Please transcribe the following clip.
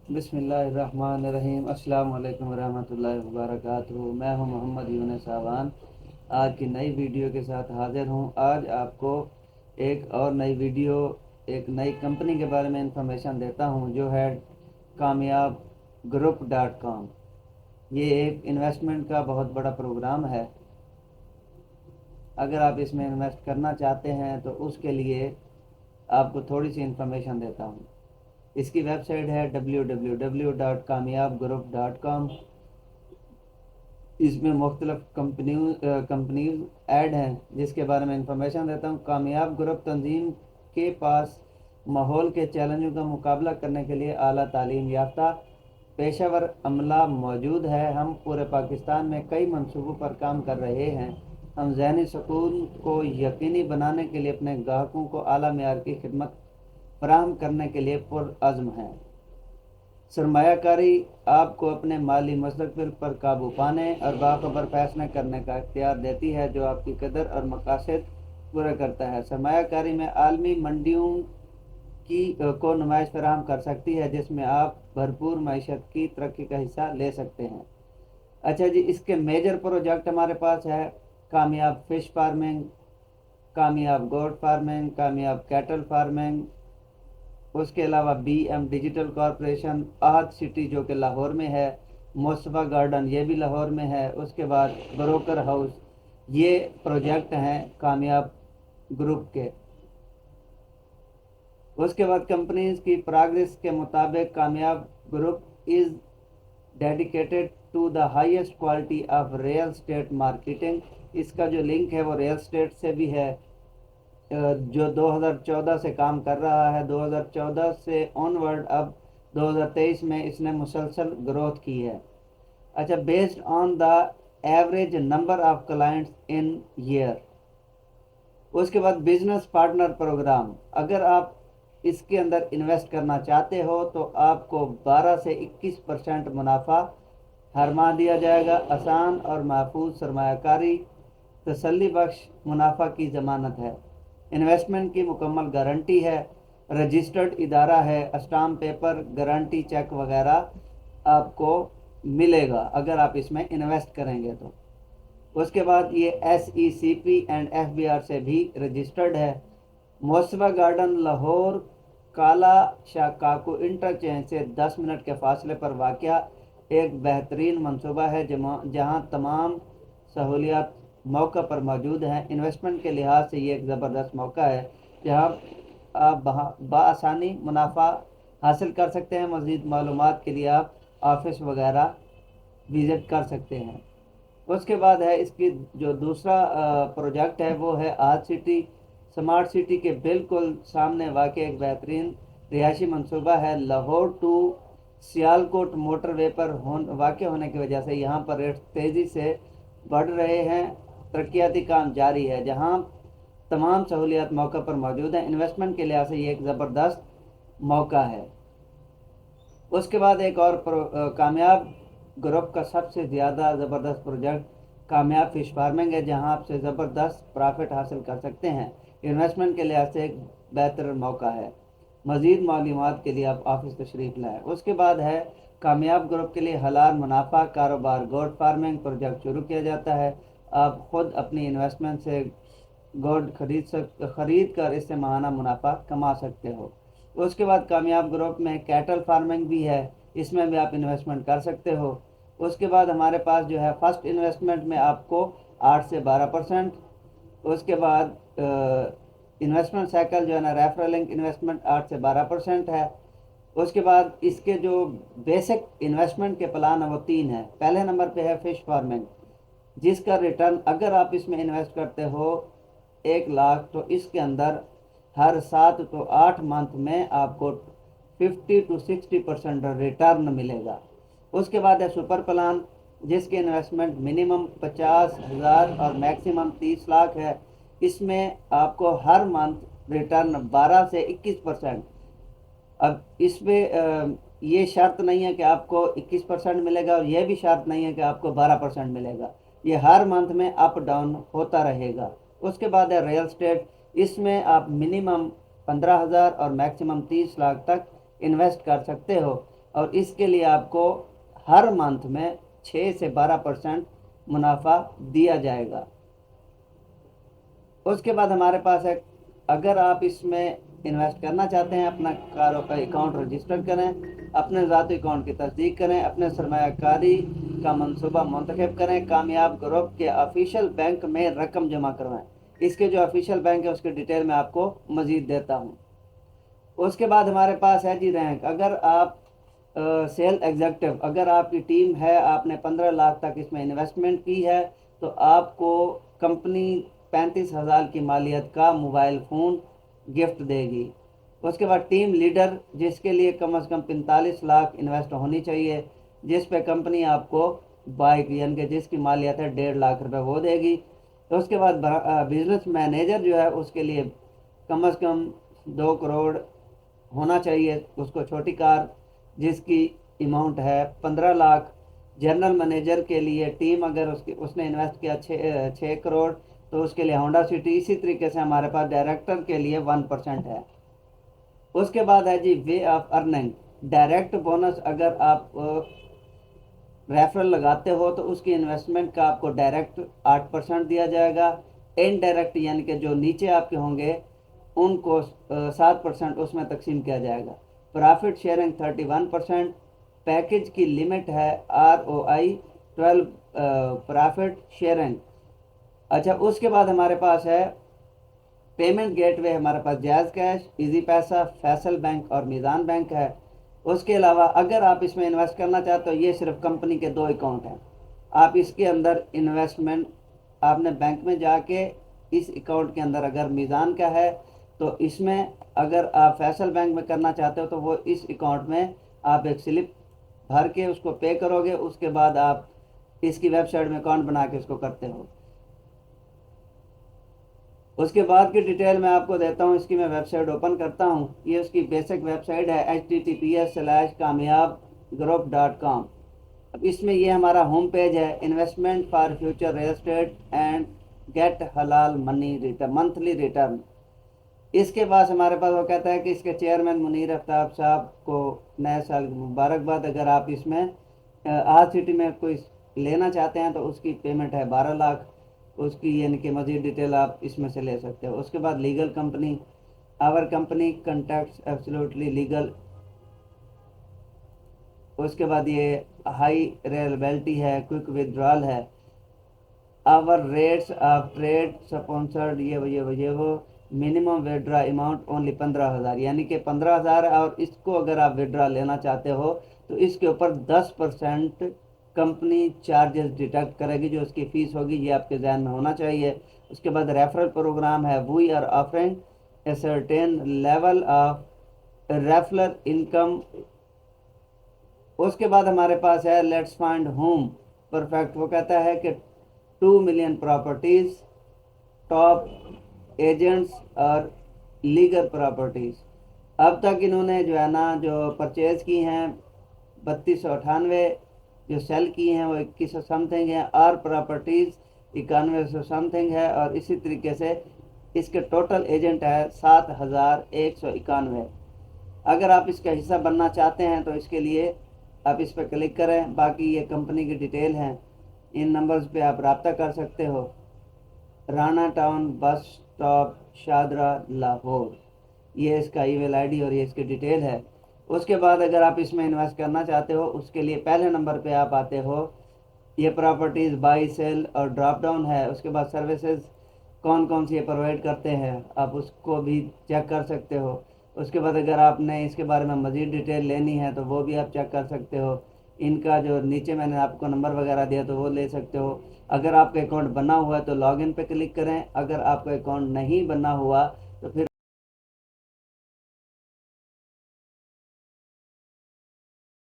बिस्मिल्लाहिर्रहमानिर्रहीम। अस्सलाम वालेकुम रहमतुल्लाहि व बरकातुहू। मैं हूं मोहम्मद यूनुस सावान, आज की नई वीडियो के साथ हाजिर हूं। आज आपको एक और नई वीडियो, एक नई कंपनी के बारे में इंफॉर्मेशन देता हूं, जो है कामयाब ग्रुप.com। ये एक इन्वेस्टमेंट का बहुत बड़ा प्रोग्राम है। अगर आप इसमें इन्वेस्ट करना चाहते हैं तो उसके लिए आपको थोड़ी सी इंफॉर्मेशन देता हूं। इसकी वेबसाइट है www.kamyabgroup.com। इसमें मुख्तलिफ कंपनीज ऐड हैं, जिसके बारे में इंफॉर्मेशन देता हूँ। कामयाब ग्रुप तंजीम के पास माहौल के चैलेंजों का मुकाबला करने के लिए आला तालीम याफ्ता पेशेवर अमला मौजूद है। हम पूरे पाकिस्तान में कई मंसूबों पर काम कर रहे हैं। हम ज़हनी सुकून को यकीनी बनाने के लिए अपने ग्राहकों को आला मेयार की खिदमत फराहम करने के लिए पुरअज़्म हैं। सरमायाकारी आपको अपने माली मुस्तक़बिल पर काबू पाने और बाखबर फैसले करने का इख्तियार देती है, जो आपकी कदर और मकासद पूरा करता है। सरमायाकारी में आलमी मंडियों को नुमाइश फराहम कर सकती है, जिसमें आप भरपूर मईशत की तरक्की का हिस्सा ले सकते हैं। अच्छा जी, इसके मेजर प्रोजेक्ट हमारे पास है कामयाब फिश फार्मिंग, कामयाब गोट फार्मिंग, कामयाब कैटल फार्मिंग। उसके अलावा BM digital corporation, Ahad city जो कि लाहौर में है, मुस्तफ़ा गार्डन ये भी लाहौर में है। उसके बाद ब्रोकर हाउस, ये प्रोजेक्ट हैं कामयाब ग्रुप के। उसके बाद कंपनीज की प्रोग्रेस के मुताबिक Kamyab group is dedicated to the highest quality of real estate marketing. इसका जो लिंक है वो रियल स्टेट से भी है, जो 2014 से काम कर रहा है। 2014 से ऑनवर्ड अब 2023 में इसने मुसलसल ग्रोथ की है। अच्छा, based on the average number of clients in year. उसके बाद बिजनेस पार्टनर प्रोग्राम, अगर आप इसके अंदर इन्वेस्ट करना चाहते हो तो आपको 12 से 21% मुनाफा हर माह दिया जाएगा। आसान और महफूज सरमायाकारी तसल्ली बख्श मुनाफा की ज़मानत है। इन्वेस्टमेंट की मुकम्मल गारंटी है। रजिस्टर्ड इदारा है। स्टाम्प पेपर, गारंटी चेक वगैरह आपको मिलेगा अगर आप इसमें इन्वेस्ट करेंगे तो। उसके बाद ये SECP एंड FBR से भी रजिस्टर्ड है। मुस्तफ़ा गार्डन लाहौर काला शाह काकू इंटरचेंज से 10 मिनट के फासले पर वाक़या एक बेहतरीन मंसूबा है, जहां तमाम सहूलियात मौका पर मौजूद हैं। इन्वेस्टमेंट के लिहाज से ये एक ज़बरदस्त मौका है, जहां आप बआसानी मुनाफा हासिल कर सकते हैं। मज़ीद मालूमात के लिए आप ऑफिस वगैरह विज़िट कर सकते हैं। उसके बाद है इसकी जो दूसरा प्रोजेक्ट है वो है आज सिटी। स्मार्ट सिटी के बिल्कुल सामने वाक़ एक बेहतरीन रिहायशी मंसूबा है। लाहौर टू सियालकोट मोटरवे पर वाक़ होने की वजह से यहाँ पर रेट तेज़ी से बढ़ रहे हैं। तरक्याती काम जारी है, जहाँ तमाम सहूलियात मौका पर मौजूद हैं। इन्वेस्टमेंट के लिहाज से ये एक ज़बरदस्त मौका है। उसके बाद एक और कामयाब ग्रुप का सबसे ज़्यादा ज़बरदस्त प्रोजेक्ट कामयाब फिश फार्मिंग है, जहां आपसे ज़बरदस्त प्रॉफिट हासिल कर सकते हैं। इन्वेस्टमेंट के लिहाज से एक बेहतर मौका है। मज़ीद मालूमात के लिए आप ऑफिस तशरीफ़ लाएँ। उसके बाद है कामयाब ग्रुप के लिए हलाल मुनाफा कारोबार गोट फार्मिंग प्रोजेक्ट शुरू किया जाता है। आप ख़ुद अपनी इन्वेस्टमेंट से गोट खरीद कर इससे माहाना मुनाफा कमा सकते हो। उसके बाद कामयाब ग्रुप में कैटल फार्मिंग भी है, इसमें भी आप इन्वेस्टमेंट कर सकते हो। उसके बाद हमारे पास जो है फर्स्ट इन्वेस्टमेंट में आपको 8 से 12%। उसके बाद इन्वेस्टमेंट साइकिल जो है ना, रेफरलिंग इन्वेस्टमेंट 8 से 12% है। उसके बाद इसके जो बेसिक इन्वेस्टमेंट के प्लान है वो 3 है। पहले नंबर पे है फिश फार्मिंग, जिसका रिटर्न अगर आप इसमें इन्वेस्ट करते हो 1 लाख, तो इसके अंदर हर 7 तो 8 मंथ में आपको 50 to 60% रिटर्न मिलेगा। उसके बाद है सुपर प्लान, जिसके इन्वेस्टमेंट मिनिमम 50,000 और मैक्सिमम 30 लाख है। इसमें आपको हर मंथ रिटर्न 12 से 21%। अब इसमें ये शर्त नहीं है कि आपको 21% मिलेगा, और यह भी शर्त नहीं है कि आपको 12% मिलेगा। ये हर मंथ में अप डाउन होता रहेगा। उसके बाद है रियल स्टेट, इसमें आप मिनिमम 15,000 और मैक्सिमम 30 लाख तक इन्वेस्ट कर सकते हो। اور اس کے لیے آپ کو ہر منتھ میں 6 سے 12% منافع دیا جائے گا۔ اس کے بعد ہمارے پاس ہے، اگر آپ اس میں انویسٹ کرنا چاہتے ہیں، اپنا اکاؤنٹ رجسٹر کریں، اپنے ذاتی اکاؤنٹ کی تصدیق کریں، اپنے سرمایہ کاری کا منصوبہ منتخب کریں، کامیاب گروپ کے آفیشیل بینک میں رقم جمع کروائیں۔ اس کے جو آفیشیل بینک ہے اس کی ڈیٹیل میں آپ کو مزید دیتا ہوں۔ اس کے بعد ہمارے پاس ہے جی رینک۔ اگر آپ سیل ایگزیکٹو، اگر آپ کی ٹیم ہے، آپ نے 15 لاکھ تک اس میں انویسٹمنٹ کی ہے، تو آپ کو کمپنی 35,000 کی مالیت کا موبائل فون گفٹ دے گی۔ اس کے بعد ٹیم لیڈر، جس کے لیے کم از کم 45 لاکھ انویسٹ ہونی چاہیے، جس پہ کمپنی آپ کو بائک یعنی کہ جس کی مالیت ہے 1.5 لاکھ روپے وہ دے گی۔ تو اس کے بعد بزنس مینیجر جو ہے اس کے لیے کم از کم 2 کروڑ ہونا چاہیے، اس کو چھوٹی کار جس کی اماؤنٹ ہے 15 لاکھ۔ جنرل مینیجر کے لیے ٹیم اگر اس نے انویسٹ کیا 6 کروڑ تو اس کے لیے ہونڈا سٹی۔ اسی طریقے سے ہمارے پاس ڈائریکٹر کے لیے 1% ہے۔ اس کے بعد ہے جی way of earning. Direct bonus, اگر آپ ریفرل لگاتے ہو تو اس کی انویسٹمنٹ کا آپ کو ڈائریکٹ 8% دیا جائے گا۔ انڈائریکٹ یعنی کہ جو نیچے آپ کے ہوں گے ان کو 7% اس میں تقسیم کیا جائے گا۔ Profit sharing 31%۔ پیکج کی لمٹ ہے ROI 12 پرافٹ شیئرنگ۔ اچھا، اس کے بعد ہمارے پاس ہے پیمنٹ گیٹ وے، ہمارے پاس جائز کیش، ایزی پیسہ، فیصل بینک اور میزان بینک ہے۔ اس کے علاوہ اگر آپ اس میں انویسٹ کرنا چاہتے ہو، یہ صرف کمپنی کے 2 اکاؤنٹ ہیں، آپ اس کے اندر انویسٹمنٹ آپ نے بینک میں جا کے اس اکاؤنٹ کے اندر اگر میزان کا ہے تو اس میں، اگر آپ فیصل بینک میں کرنا چاہتے ہو تو وہ اس اکاؤنٹ میں آپ ایک سلپ بھر کے اس کو پے کرو گے، اس کے بعد آپ اس کی ویب سائٹ میں اکاؤنٹ بنا کے اس کو کرتے ہو۔ اس کے بعد کی ڈیٹیل میں آپ کو دیتا ہوں، اس کی میں ویب سائٹ اوپن کرتا ہوں۔ یہ اس کی بیسک ویب سائٹ ہے https:/kamiabgroup.com۔ اب اس میں یہ ہمارا ہوم پیج ہے، investment for future real estate and get حلال منی منتھلی ریٹرن۔ اس کے بعد ہمارے پاس وہ کہتا ہے کہ اس کے چیئرمین منیر آفتاب صاحب کو نئے سال کی مبارکباد۔ اگر آپ اس میں آج سٹی میں کوئی لینا چاہتے ہیں تو اس کی پیمنٹ ہے 12 لاکھ، اس کی یعنی کہ مزید ڈیٹیل آپ اس میں سے لے سکتے ہو۔ اس کے بعد لیگل کمپنی، آور کمپنی کنٹیکٹس ایبسلیوٹلی لیگل۔ اس کے بعد یہ ہائی ریلیبلٹی ہے، کوئک ودرال ہے، آور ریٹس آف ٹریڈ سپانسرڈ، یہ وہ منیمم وڈرا اماؤنٹ اونلی 15,000، یعنی کہ 15,000 ہے، اور اس کو اگر آپ وڈرا لینا چاہتے ہو تو اس کے اوپر 10% کمپنی چارجز ڈیڈکٹ کرے گی، جو اس کی فیس ہوگی، یہ آپ کے ذہن میں ہونا چاہیے۔ اس کے بعد ریفرل پروگرام ہے، we are offering a certain level of referral income. اس کے بعد ہمارے پاس ہے لیٹس فائنڈ ہوم پرفیکٹ۔ وہ کہتا ہے کہ 2 ملین پراپرٹیز، ٹاپ ایجنٹس اور لیگل پراپرٹیز۔ اب تک انہوں نے جو ہے نا جو پرچیز کی ہیں 3298، جو سیل کی ہیں وہ 2100 سم تھنگ ہیں، اور پراپرٹیز 9100 سم تھنگ ہے، اور اسی طریقے سے اس کے ٹوٹل ایجنٹ ہے 7191۔ اگر آپ اس کا حصہ بننا چاہتے ہیں تو اس کے لیے آپ اس پہ کلک کریں۔ باقی یہ کمپنی کی ڈیٹیل ہیں، ان نمبرز پہ آپ رابطہ کر سکتے ہو۔ Rana town bus stop Shahdara Lahore, یہ اس کا ای میل آئی ڈی اور یہ اس کی ڈیٹیل ہے۔ اس کے بعد اگر آپ اس میں انویسٹ کرنا چاہتے ہو، اس کے لیے پہلے نمبر پہ آپ آتے ہو، یہ پراپرٹیز بائی سیل اور ڈراپ ڈاؤن ہے۔ اس کے بعد سروسز کون کون سی پرووائڈ کرتے ہیں، آپ اس کو بھی چیک کر سکتے ہو۔ اس کے بعد اگر آپ نے اس کے بارے میں مزید ڈیٹیل لینی ہے تو وہ بھی آپ چیک کر سکتے ہو۔ ان کا جو نیچے میں نے آپ کو نمبر وغیرہ دیا تو وہ لے سکتے ہو۔ اگر آپ کا اکاؤنٹ بنا ہوا ہے تو لاگ ان پہ کلک کریں، اگر آپ کا اکاؤنٹ نہیں بنا ہوا تو پھر